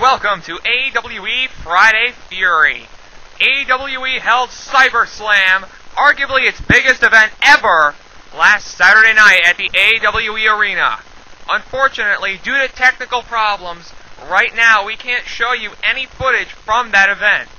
Welcome to AWE Friday Fury. AWE held CyberSlam, arguably its biggest event ever, last Saturday night at the AWE Arena. Unfortunately, due to technical problems, right now we can't show you any footage from that event.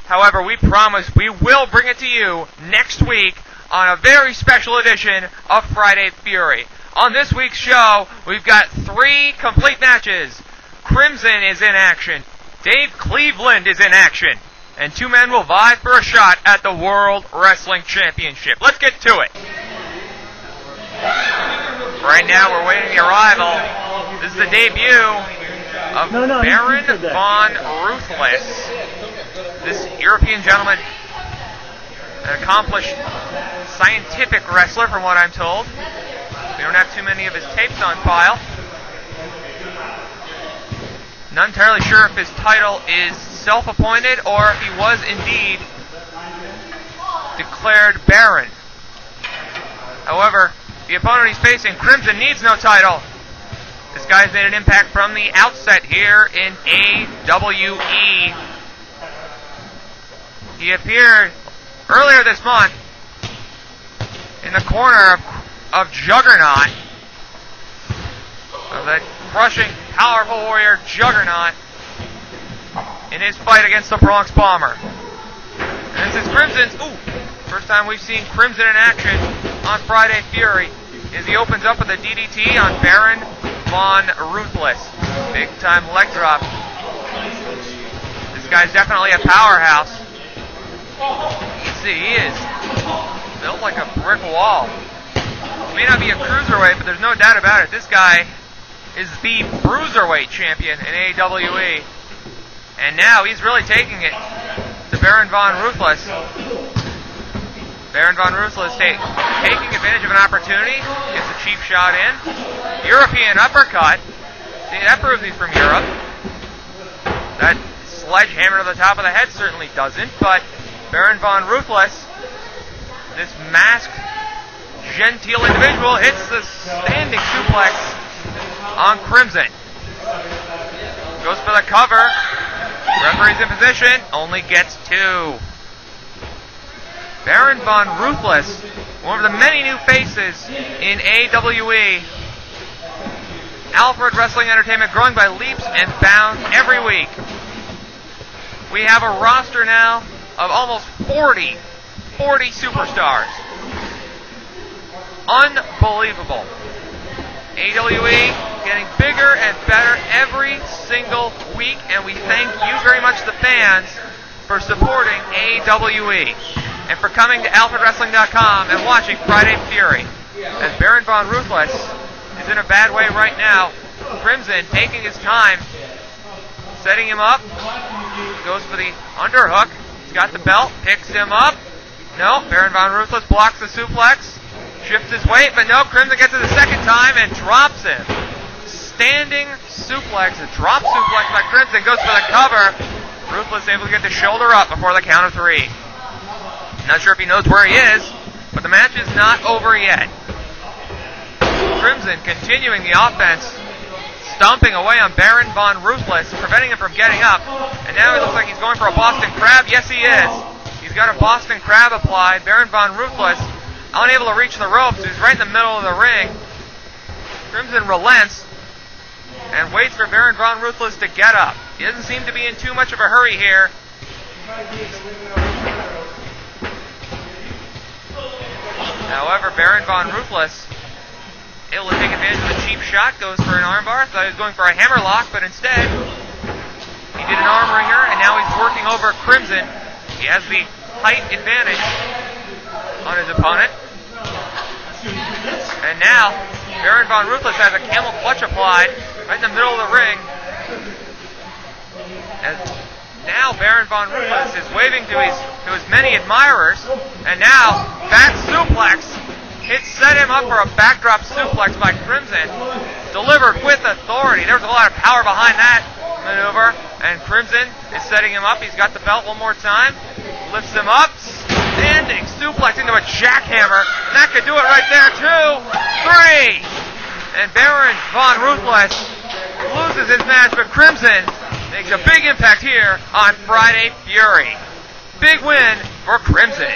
However, we promise we will bring it to you next week on a very special edition of Friday Fury. On this week's show, we've got 3 complete matches. Crimson is in action, Dave Cleveland is in action, and 2 men will vie for a shot at the World Wrestling Championship. Let's get to it. Right now we're waiting the arrival. This is the debut of Baron Von Ruthless. This European gentleman, an accomplished scientific wrestler from what I'm told. We don't have too many of his tapes on file. Not entirely sure if his title is self-appointed or if he was indeed declared Baron. However, the opponent he's facing, Crimson, needs no title. This guy's made an impact from the outset here in AWE. He appeared earlier this month in the corner of Juggernaut, of that crushing, powerful warrior Juggernaut, in his fight against the Bronx Bomber. And this is Crimson's, first time we've seen Crimson in action on Friday Fury, as he opens up with a DDT on Baron Von Ruthless. Big time leg drop. This guy's definitely a powerhouse. You can see he is built like a brick wall. He may not be a cruiserweight, but there's no doubt about it. This guy is the Bruiserweight champion in AWE. And now he's really taking it to Baron Von Ruthless. Baron Von Ruthless taking advantage of an opportunity. Gets a cheap shot in. European uppercut. See, that proves he's from Europe. That sledgehammer to the top of the head certainly doesn't, but Baron Von Ruthless, this masked, genteel individual, hits the standing suplex on Crimson. Goes for the cover. Referee's in position. Only gets 2. Baron Von Ruthless, one of the many new faces in AWE. Alfred Wrestling Entertainment growing by leaps and bounds every week. We have a roster now of almost 40 superstars. Unbelievable. AWE getting bigger and better every single week, and we thank you very much, the fans, for supporting AWE and for coming to AlfredWrestling.com and watching Friday Fury. As Baron Von Ruthless is in a bad way right now, Crimson taking his time, setting him up, goes for the underhook. He's got the belt, picks him up. No, Baron Von Ruthless blocks the suplex. Shifts his weight, but no, Crimson gets it the second time and drops him. Standing suplex, a drop suplex by Crimson, goes for the cover. Ruthless able to get the shoulder up before the count of 3. Not sure if he knows where he is, but the match is not over yet. Crimson continuing the offense, stomping away on Baron Von Ruthless, preventing him from getting up. And now it looks like he's going for a Boston Crab. Yes, he is. He's got a Boston Crab applied. Baron Von Ruthless unable to reach the ropes. He's right in the middle of the ring. Crimson relents and waits for Baron Von Ruthless to get up. He doesn't seem to be in too much of a hurry here. However, Baron Von Ruthless able to take advantage of the cheap shot, goes for an armbar. Thought he was going for a hammerlock, but instead he did an arm wringer, and now he's working over Crimson. He has the height advantage on his opponent. And now Baron Von Ruthless has a camel clutch applied right in the middle of the ring. As now Baron Von Ruthless is waving to his many admirers, and now back suplex. It set him up for a backdrop suplex by Crimson, delivered with authority. There was a lot of power behind that maneuver, and Crimson is setting him up. He's got the belt one more time, lifts him up, standing suplex into a jackhammer. That could do it right there. 2, 3, and Baron Von Ruthless loses his match, but Crimson makes a big impact here on Friday Fury. Big win for Crimson.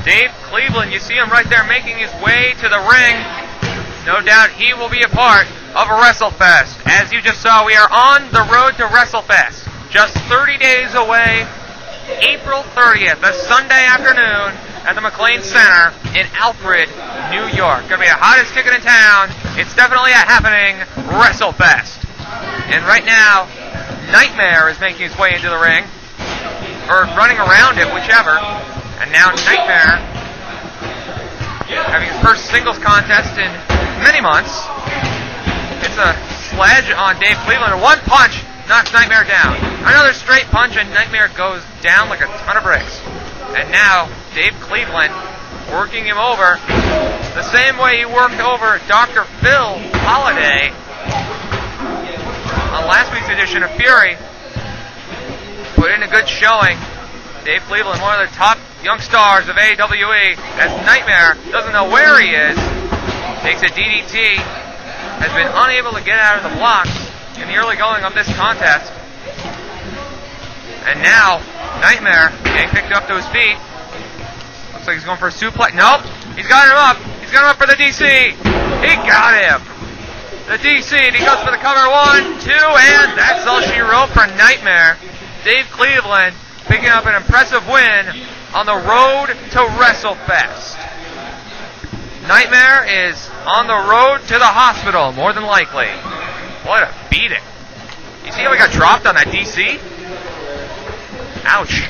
Dave Cleveland, you see him right there making his way to the ring. No doubt he will be a part of WrestleFest. As you just saw, we are on the road to WrestleFest. Just 30 days away, April 30th, a Sunday afternoon at the McLean Center in Alfred, New York. Going to be the hottest ticket in town. It's definitely a happening WrestleFest. And right now, Nightmare is making his way into the ring, or running around it, whichever. And now Nightmare, having his first singles contest in many months. It's a sledge on Dave Cleveland. One punch knocks Nightmare down. Another straight punch and Nightmare goes down like a ton of bricks. And now Dave Cleveland working him over the same way he worked over Dr. Phil Holiday on last week's edition of Fury. Put in a good showing. Dave Cleveland, one of the top young stars of AWE, as Nightmare doesn't know where he is, takes a DDT, has been unable to get out of the blocks in the early going of this contest. And now, Nightmare getting picked up to his feet. Looks like he's going for a suplex. Nope, he's got him up. He's got him up for the DC. He got him. The DC, and he goes for the cover. 1, 2, and that's all she wrote for Nightmare. Dave Cleveland picking up an impressive win on the road to WrestleFest. Nightmare is on the road to the hospital, more than likely. What a beating. You see how he got dropped on that DC? Ouch.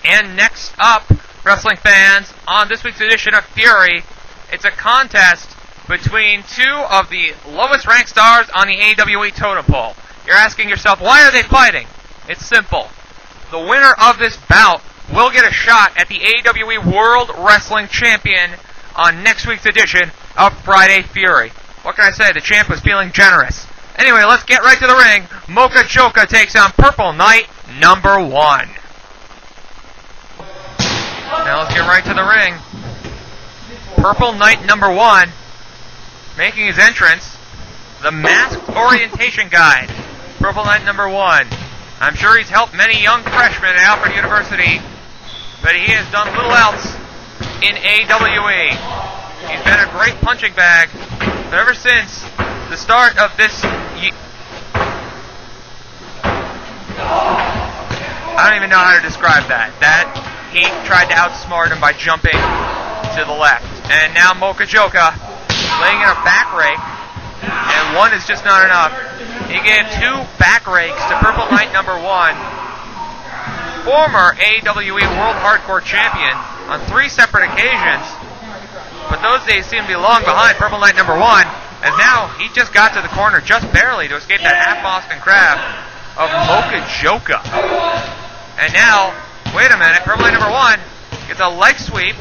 And next up, wrestling fans, on this week's edition of Fury, it's a contest between two of the lowest ranked stars on the AWE totem pole. You're asking yourself, why are they fighting? It's simple. The winner of this bout will get a shot at the AWE World Wrestling Champion on next week's edition of Friday Fury. What can I say? The champ was feeling generous. Anyway, let's get right to the ring. Mocha Choka takes on Purple Knight number 1. Now let's get right to the ring. Purple Knight number 1 making his entrance. The Masked Orientation Guide. Purple Knight number 1. I'm sure he's helped many young freshmen at Alfred University, but he has done little else in AWE. He's been a great punching bag, but ever since the start of this I don't even know how to describe that. That he tried to outsmart him by jumping to the left. And now Mocha Choka laying in a back rake, and one is just not enough. He gave 2 back rakes to Purple Knight number 1, former AWE World Hardcore Champion, on 3 separate occasions. But those days seem to be long behind Purple Knight number 1, as now he just got to the corner just barely to escape that half Boston Crab of Mocha Choka. And now, wait a minute, Purple Knight number 1 gets a leg sweep,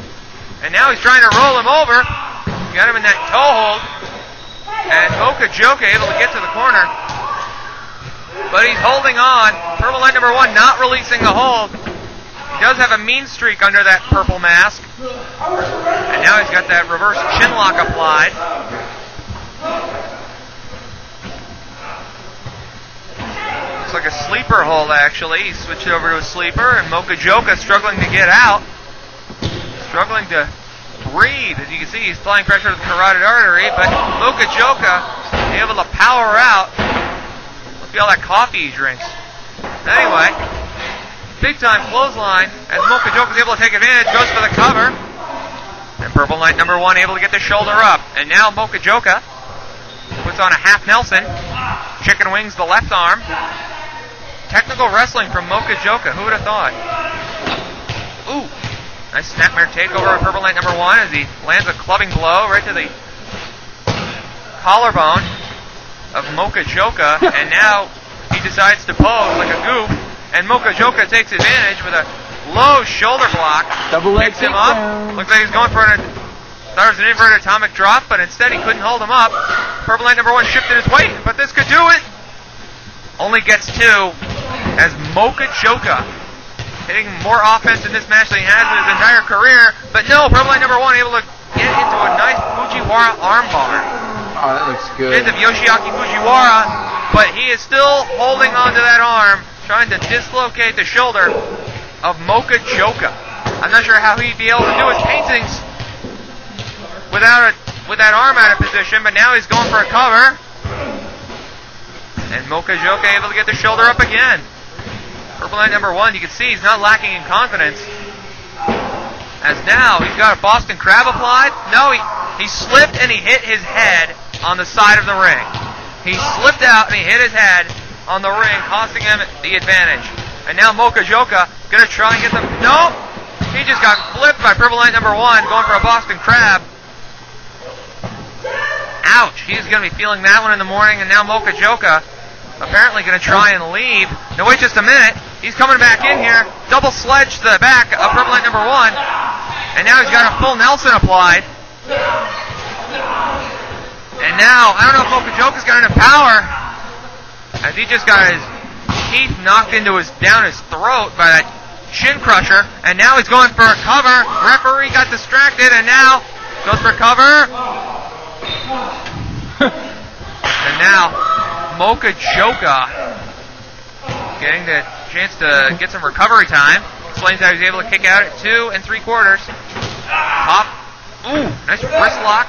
and now he's trying to roll him over. Got him in that toe hold, and Mocha Choka able to get to the corner. But he's holding on. Purple Knight number 1 not releasing the hold. He does have a mean streak under that purple mask. And now he's got that reverse chin lock applied. Looks like a sleeper hold, actually. He switched over to a sleeper, and Mocha Joka struggling to get out. Struggling to breathe. As you can see, he's applying pressure to the carotid artery, but Mocha Joka able to power out. Must be all that coffee he drinks. Anyway, big time clothesline as Mocha Joka is able to take advantage, goes for the cover. And Purple Knight number 1 able to get the shoulder up. And now Mocha Joka puts on a half Nelson. Chicken wings the left arm. Technical wrestling from Mocha Joka. Who would have thought? Ooh. Nice snapmare takeover of Purple Knight number 1 as he lands a clubbing blow right to the collarbone of Mocha Joka. And now he decides to pose like a goof. And Mocha Joka takes advantage with a low shoulder block. Double leg picks him up. Looks like he's going for thought it was an inverted atomic drop, but instead he couldn't hold him up. Purple Knight number 1 shifted his weight, but this could do it. Only gets 2 as Mocha Joka hitting more offense in this match than he has in his entire career. But no, Purple Knight number 1 able to get into a nice Fujiwara armbar. Oh, that looks good. Hits of Yoshiaki Fujiwara, but he is still holding onto that arm, trying to dislocate the shoulder of Mocha Joka. I'm not sure how he'd be able to do his paintings with that arm out of position, but now he's going for a cover. And Mocha Joka able to get the shoulder up again. Purple Knight number 1, you can see he's not lacking in confidence. As now he's got a Boston Crab applied. No, he slipped and he hit his head on the side of the ring. He slipped out and he hit his head on the ring, costing him the advantage. And now Mocha Joka gonna try and get them. Nope! He just got flipped by Purple Knight number 1, going for a Boston Crab. Ouch! He's gonna be feeling that one in the morning, and now Mocha Joka apparently gonna try and leave. Now wait just a minute. He's coming back in here. Double sledge to the back of Purple Knight number 1. And now he's got a full Nelson applied. And now, I don't know if Mocha Joka's got enough power, as he just got his teeth knocked into down his throat by that shin crusher. And now he's going for a cover. Referee got distracted, and now goes for cover. And now, Mocha Joka getting the chance to get some recovery time. Explains how he's able to kick out at 2 3/4. Top. Ooh, nice wrist lock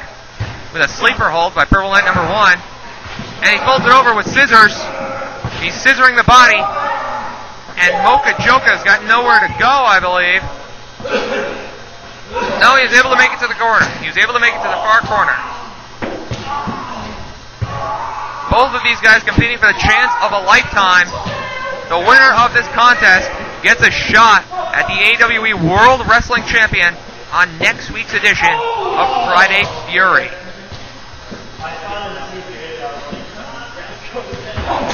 with a sleeper hold by Purple Knight number 1. And he folds it over with scissors. He's scissoring the body. And Mocha Joka's got nowhere to go, I believe. No, he was able to make it to the corner. He was able to make it to the far corner. Both of these guys competing for the chance of a lifetime. The winner of this contest gets a shot at the AWE World Wrestling Champion on next week's edition of Friday Fury.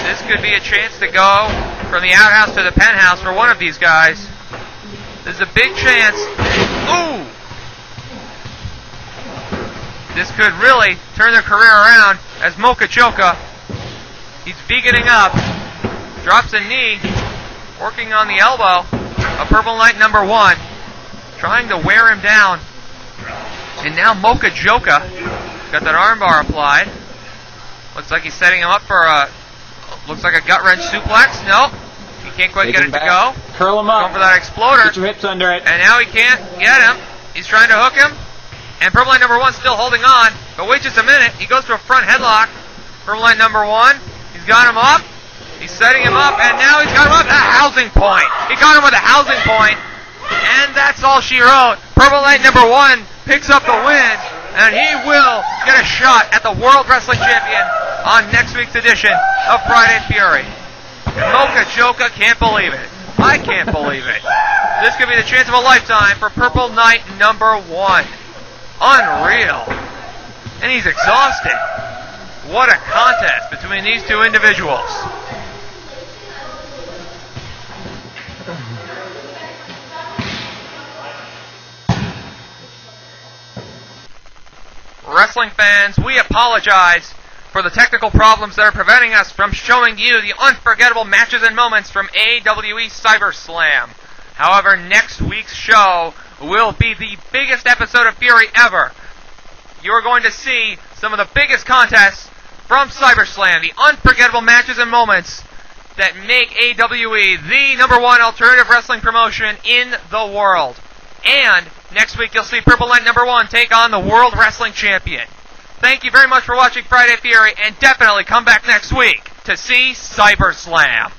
This could be a chance to go from the outhouse to the penthouse for one of these guys. This is a big chance. Ooh! This could really turn their career around as Mocha Joka, he's veganing up, drops a knee, working on the elbow of Purple Knight number 1, trying to wear him down. And now Mocha Joka got that armbar applied. Looks like he's setting him up for looks like a gut wrench suplex. Nope, he can't quite get it to go. Curl him up. Going for that exploder. Get your hips under it. And now he can't get him. He's trying to hook him. And Purple Knight number 1 still holding on. But wait just a minute. He goes to a front headlock. Purple Knight number 1. He's got him up. He's setting him up. And now he's got him up at a housing point. He got him with a housing point. And that's all she wrote. Purple Knight number 1 picks up the win. And he will get a shot at the World Wrestling Champion on next week's edition of Friday Fury. And Mocha Joka can't believe it. I can't believe it. This could be the chance of a lifetime for Purple Knight number 1. Unreal. And he's exhausted. What a contest between these two individuals. Wrestling fans, we apologize for the technical problems that are preventing us from showing you the unforgettable matches and moments from AWE CyberSlam. However, next week's show will be the biggest episode of Fury ever. You're going to see some of the biggest contests from CyberSlam, the unforgettable matches and moments that make AWE the #1 alternative wrestling promotion in the world. And next week you'll see Purple Knight #1 take on the World Wrestling Champion. Thank you very much for watching Friday Fury, and definitely come back next week to see CyberSlam.